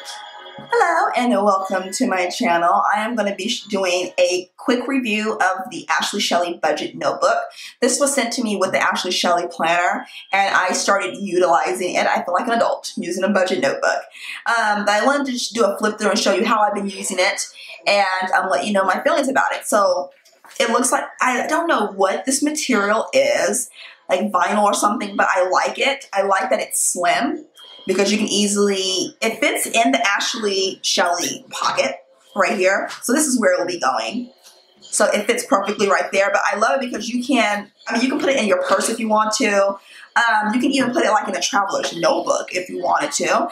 Hello and welcome to my channel. I am going to be doing a quick review of the Ashley Shelly Budget Notebook. This was sent to me with the Ashley Shelly Planner and I started utilizing it. I feel like an adult using a budget notebook. But I wanted to just do a flip through and show you how I've been using it and let you know my feelings about it. So it looks like, I don't know what this material is, like vinyl or something, but I like it. I like that it's slim, because you can easily, it fits in the Ashley Shelly pocket right here. So this is where it will be going. So it fits perfectly right there, but I love it because you can, you can put it in your purse if you want to. You can even put it like in a traveler's notebook if you wanted to.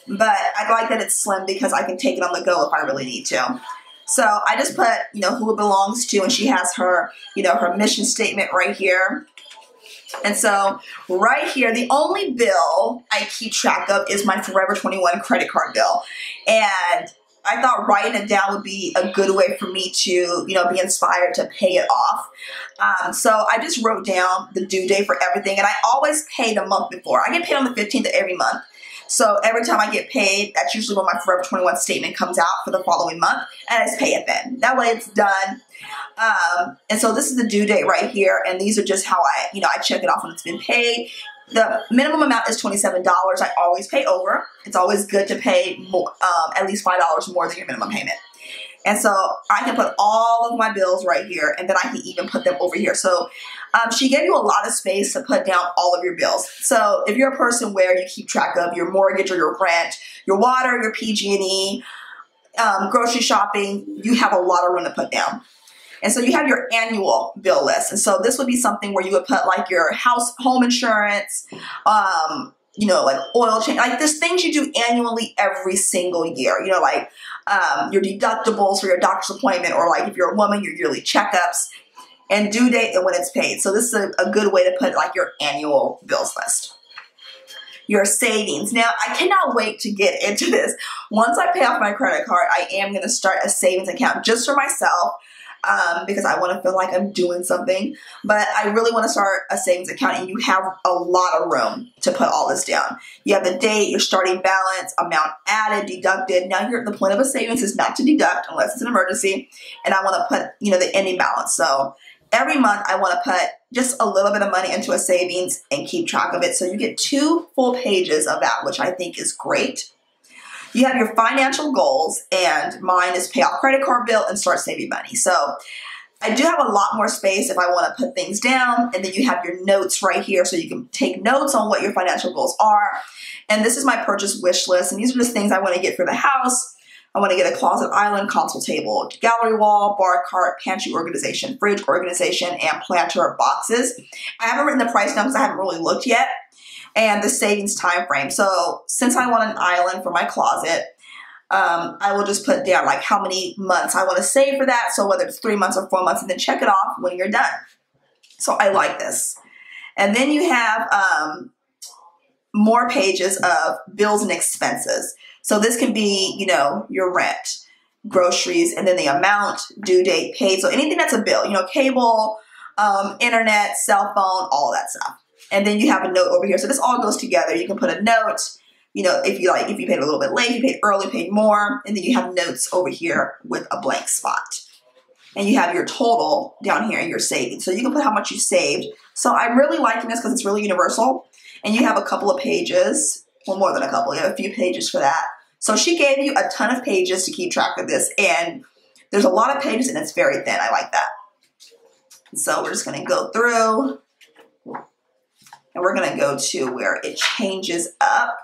But I like that it's slim because I can take it on the go if I really need to. So I just put, who it belongs to, and she has her, her mission statement right here. And so right here, the only bill I keep track of is my Forever 21 credit card bill. And I thought writing it down would be a good way for me to, be inspired to pay it off. So I just wrote down the due date for everything. And I always pay the month before. I get paid on the 15th of every month. So every time I get paid, that's usually when my Forever 21 statement comes out for the following month. And I just pay it then. That way it's done. And so this is the due date right here, and these are just how I check it off when it's been paid. The minimum amount is $27. I always pay over. It's always good to pay more, at least $5 more than your minimum payment. And so I can put all of my bills right here, and then I can even put them over here. So she gave you a lot of space to put down all of your bills. So if you're a person where you keep track of your mortgage or your rent, your water, your PG&E, grocery shopping, you have a lot of room to put down. And so you have your annual bill list. And so this would be something where you would put like your home insurance, like oil change, like there's things you do annually every single year, like your deductibles for your doctor's appointment, or like if you're a woman, your yearly checkups, and due date and when it's paid. So this is a good way to put like your annual bills list. Your savings. Now, I cannot wait to get into this. Once I pay off my credit card, I am going to start a savings account just for myself. Because I want to feel like I'm doing something, but I really want to start a savings account, and you have a lot of room to put all this down. You have the date, your starting balance, amount added, deducted. Now the point of a savings is not to deduct unless it's an emergency, and I want to put, the ending balance. So every month I want to put just a little bit of money into a savings and keep track of it. So you get 2 full pages of that, which I think is great. You have your financial goals, and mine is pay off credit card bill and start saving money. So I do have a lot more space if I want to put things down. And then you have your notes right here, so you can take notes on what your financial goals are. And this is my purchase wish list. And these are just things I want to get for the house. I want to get a closet island, console table, gallery wall, bar cart, pantry organization, fridge organization, and planter boxes. I haven't written the price down because I haven't really looked yet. And the savings time frame. So since I want an island for my closet, I will just put down like how many months I want to save for that. So whether it's 3 months or 4 months, and then check it off when you're done. So I like this. And then you have more pages of bills and expenses. So this can be, your rent, groceries, and then the amount, due date, paid. So anything that's a bill, cable, internet, cell phone, all of that stuff. And then you have a note over here. So this all goes together. You can put a note, if you paid a little bit late, you paid early, paid more. And then you have notes over here with a blank spot. And you have your total down here in your savings. So you can put how much you saved. So I'm really liking this because it's really universal. And you have a couple of pages, well, more than a couple. You have a few pages for that. So she gave you a ton of pages to keep track of this. And there's a lot of pages and it's very thin. I like that. So we're just going to go through. And we're going to go to where it changes up.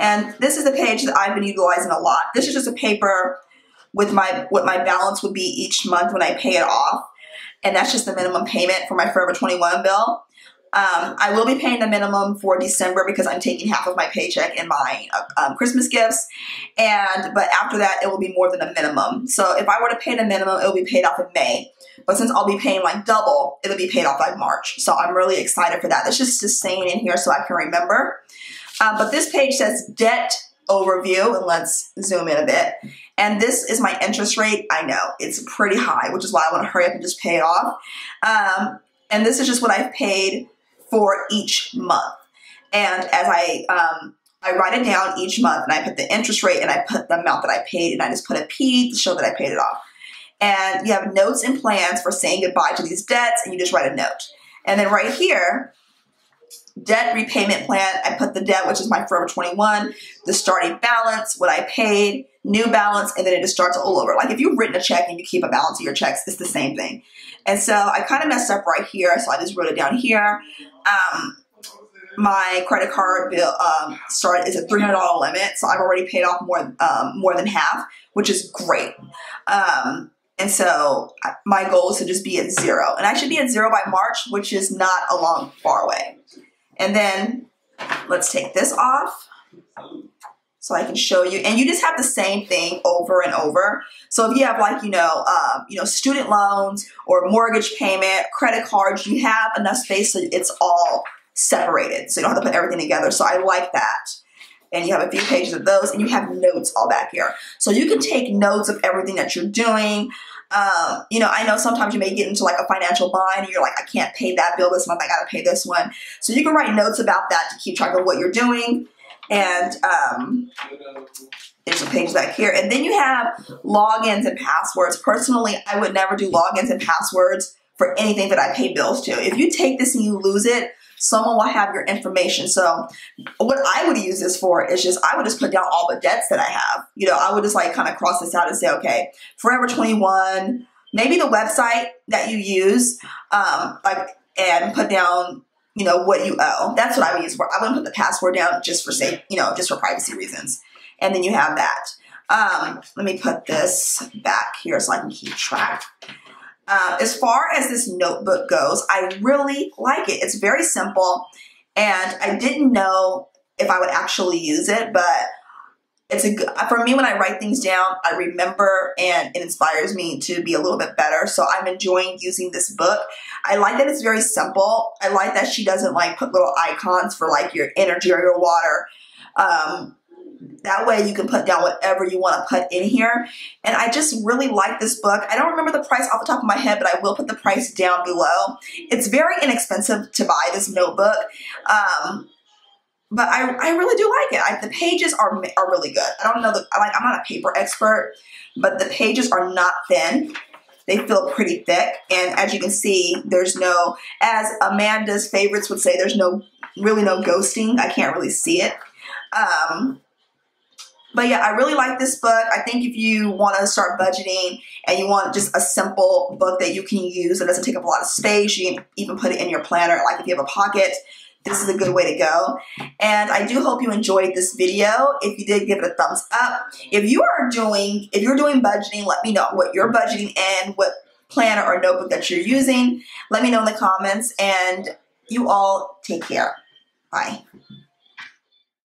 And this is a page that I've been utilizing a lot. This is just a paper with what my balance would be each month when I pay it off. And that's just the minimum payment for my Forever 21 bill. I will be paying the minimum for December because I'm taking half of my paycheck in my Christmas gifts. But after that, it will be more than a minimum. So if I were to pay the minimum, it will be paid off in May. But since I'll be paying like double, it'll be paid off by March. So I'm really excited for that. That's just saying in here so I can remember. But this page says debt overview, and let's zoom in a bit. And this is my interest rate. I know it's pretty high, which is why I want to hurry up and just pay it off. And this is just what I've paid for each month. And as I I write it down each month, and I put the interest rate, and I put the amount that I paid, and I just put a P to show that I paid it off. And you have notes and plans for saying goodbye to these debts, and you just write a note. And then right here, debt repayment plan, I put the debt, which is my Forever 21, the starting balance, what I paid, new balance, and then it just starts all over. Like if you've written a check and you keep a balance of your checks, it's the same thing. And so I kind of messed up right here, so I just wrote it down here. My credit card bill is a $300 limit, so I've already paid off more than half, which is great. And so my goal is to just be at 0. And I should be at 0 by March, which is not a long far away. And then let's take this off so I can show you. And you just have the same thing over and over. So if you have like, student loans or mortgage payment, credit cards, you have enough space so it's all separated. So you don't have to put everything together. So I like that. And you have a few pages of those, and you have notes all back here. So you can take notes of everything that you're doing. I know sometimes you may get into like a financial bind and you're like, I can't pay that bill this month, I gotta pay this one. So you can write notes about that to keep track of what you're doing. And there's some pages back here. And then you have logins and passwords. Personally, I would never do logins and passwords for anything that I pay bills to. If you take this and you lose it, someone will have your information. So what I would use this for is I would just put down all the debts that I have. I would just like kind of cross this out and say, okay, Forever 21, maybe the website that you use, and put down, what you owe. That's what I would use for. I wouldn't put the password down just for just for privacy reasons. And then you have that. Let me put this back here so I can keep track. As far as this notebook goes, I really like it. It's very simple, and I didn't know if I would actually use it, but it's for me, when I write things down, I remember, and it inspires me to be a little bit better. So I'm enjoying using this book. I like that it's very simple. I like that she doesn't like put little icons for like your energy or your water. That way you can put down whatever you want to put in here. And I just really like this book. I don't remember the price off the top of my head, but I will put the price down below. It's very inexpensive to buy this notebook. But I really do like it. The pages are really good. I don't know, I'm not a paper expert, but the pages are not thin. They feel pretty thick. And as you can see, there's no, as Amanda's favorites would say, there's really no ghosting. I can't really see it. But yeah, I really like this book. I think if you want to start budgeting and you want just a simple book that you can use that doesn't take up a lot of space, you can even put it in your planner. Like if you have a pocket, this is a good way to go. And I do hope you enjoyed this video. If you did, give it a thumbs up. If you're doing budgeting, let me know what you're budgeting and what planner or notebook that you're using. Let me know in the comments, and you all take care. Bye.